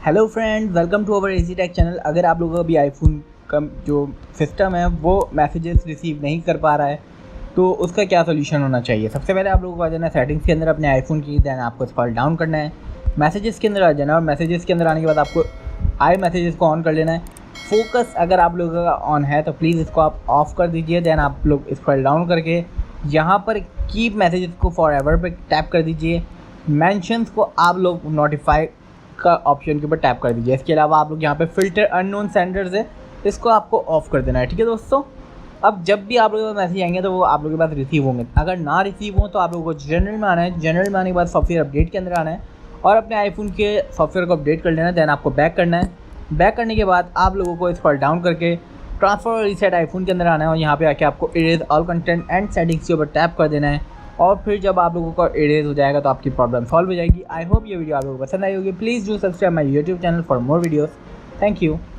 Hello friends, welcome to our easy tech channel. अगर आप लोगों का भी आईफोन का जो सिस्टम है वो मैसेजेस रिसीव नहीं कर पा रहा है तो उसका क्या सोल्यूशन होना चाहिए। सबसे पहले आप लोगों को आ जाना है सेटिंग्स के अंदर अपने आईफोन की, देन आपको स्क्रॉल डाउन करना है, मैसेजेस के अंदर आ जाना है और मैसेजेस के अंदर आने के बाद आपको आई मैसेजेस को ऑन कर लेना है। फोकस अगर आप लोगों का ऑन है तो प्लीज़ इसको आप ऑफ़ कर दीजिए। देन आप लोग स्क्रॉल डाउन करके यहाँ पर कीप मैसेजेस को फॉर एवर पर टैप कर दीजिए। मेंशंस को आप लोग नोटिफाई का ऑप्शन के ऊपर टैप कर दीजिए। इसके अलावा आप लोग यहाँ पे फ़िल्टर अननोन सेंडर्स है, इसको आपको ऑफ़ कर देना है। ठीक है दोस्तों, अब जब भी आप लोगों को मैसेज आएंगे तो वो आप लोगों के पास रिसीव होंगे। अगर ना रिसीव हो तो आप लोगों को जनरल में आना है। जनरल में आने के बाद सॉफ्टवेयर अपडेट के अंदर आना है और अपने आईफोन के सॉफ्टवेयर को अपडेट कर लेना है। देन आपको बैक करना है। बैक करने के बाद आप लोगों को स्क्रॉल डाउन करके ट्रांसफर और रीसेट आईफोन के अंदर आना है और यहाँ पे आके आपको erase all content and settings के ऊपर टैप कर देना है और फिर जब आप लोगों का इरेज हो जाएगा तो आपकी प्रॉब्लम सॉल्व हो जाएगी। आई होप ये वीडियो आप लोगों को पसंद आई होगी। Please do subscribe my YouTube channel for more videos. Thank you.